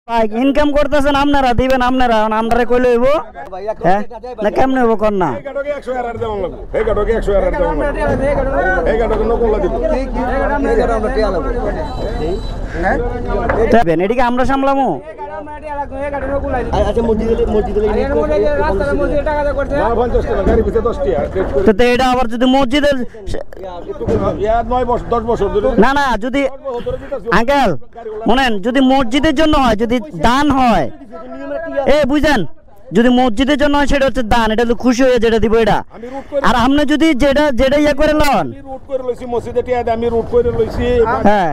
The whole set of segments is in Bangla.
ইনকাম করতেছেন আপনারা, দিবেন আপনারা, আমরা কইলে হইব হ্যাঁ না কেমনে হইব কর না। এদিকে আমরা সামলামো। এটা আবার যদি মসজিদের না না যদি আঙ্কেল মনেন যদি মসজিদের জন্য হয়, যদি দান হয়, এ বুঝেন যদি মসজিদের জন্য হয় সেটা হচ্ছে দান, এটা তো খুশি হয়ে যেটা দিব এটা। আর আপনি যদি যেটা যেটা ইয়ে করে লন হ্যাঁ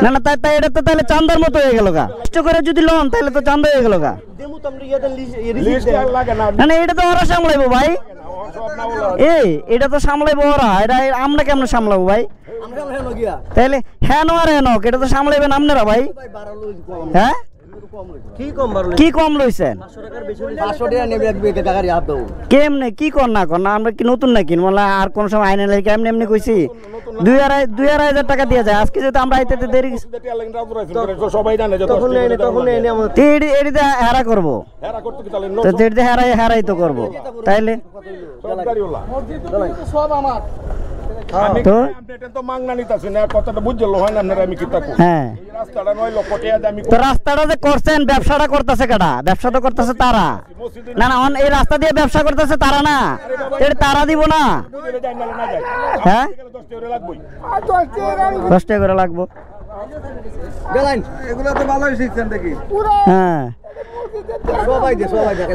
না না তাই এটা তো তাহলে চান্দার মতো হয়ে গেল গা। কষ্ট করে যদি লন তাহলে তো চান্দা হয়ে গেল গা। না না এটা তো ওরা সামলাইবো ভাই, এই এটা তো সামলাইবো ওরা, এটা আমরা কেমন সামলাবো ভাই? তাহলে হ্যাঁ আর হ্যাঁ এটা তো সামলাইবেন আপনারা ভাই। হ্যাঁ কি কম লইছেন কেমনে কি কর না কর না, আমরা কি নতুন নাকি আর কোন সময় আইনে লাগে এমনি এমনি কইছি 2,500 টাকা দিয়ে যায়। আজকে যদি আমরা আইতে দেরি হেরা করবো হেরাই তো করবো তাইলে রাস্তাটা যে করছেন ব্যবসাটা করতেছে কাটা, ব্যবসা তো করতেছে তারা না না এই রাস্তা দিয়ে ব্যবসা করতেছে তারা না, এটা তারা দিব না। হ্যাঁ 10 টাকা করে লাগবো। হ্যাঁ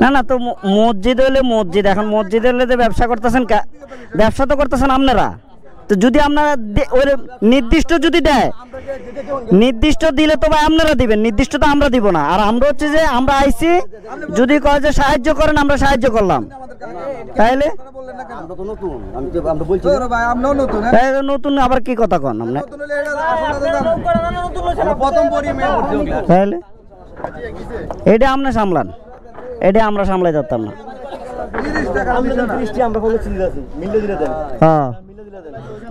না না তো মসজিদ হইলে মসজিদ, এখন মসজিদ হইলে যে ব্যবসা করতেছেন, ব্যবসা তো করতেছেন আপনারা। তো যদি আপনারা নির্দিষ্ট যদি দেয়, নির্দিষ্ট দিলে তো ভাই আপনারা দিবেন, নির্দিষ্ট তো আমরা দিব না। আর আমরা হচ্ছে যে আমরা আইছি যদি কয় যে সাহায্য করেন আমরা সাহায্য করলাম, তাইলে নতুন আবার কি কথা কন আপনি? তাইলে এটা আপনি সামলান, এটা আমরা সামলাই ধরতাম না। হ্যাঁ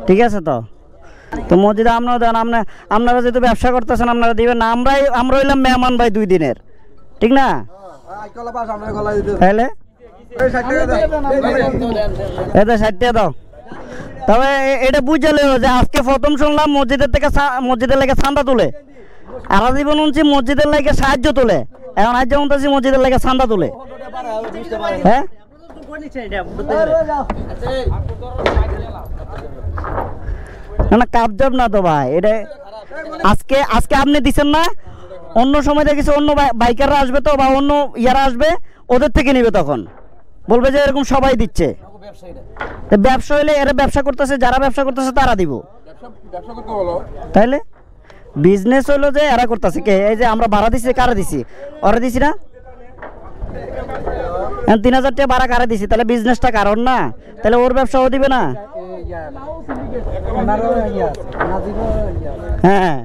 ঠিক আছে তো তো মসজিদে আপনারা দেন, আপনারা যেহেতু ব্যবসা করতেছেন আপনারা দিবেন না। আমরা হইলাম মেহমান ভাই 2 দিনের, ঠিক না? তাহলে এটা 60 টাকা দাও। তবে এটা বুঝলে যে আজকে প্রথম শুনলাম মসজিদের থেকে মসজিদের লাগে চাঁদা তুলে, আর জীবন শুনছি মসজিদের লাগে সাহায্য তুলে, এখন আজ যেমন মসজিদের লাগে চাঁদা তুলে। হ্যাঁ না না কাবজাব না তো ভাই, এটা আজকে আপনি দিচ্ছেন না, অন্য সময় দেখেছি অন্য বাইকাররা আসবে তো বা অন্য ইয়ারা আসবে, ওদের থেকে নিবে, তখন বলবে যে এরকম সবাই দিচ্ছে। ব্যবসা হইলে এরা ব্যবসা করতেছে, যারা ব্যবসা করতেছে তারা দিব, তাইলে বিজনেস হইলো যে এরা করতেছে কে? এই যে আমরা ভাড়া দিছি, কারা দিছি? ওরা দিছি না, 3000 টাকা ভাড়া কারা দিছি, তাহলে বিজনেসটা কারণ না, তাহলে ওর ব্যবসাও দিবে না। হ্যাঁ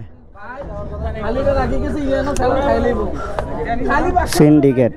সিন্ডিকেট।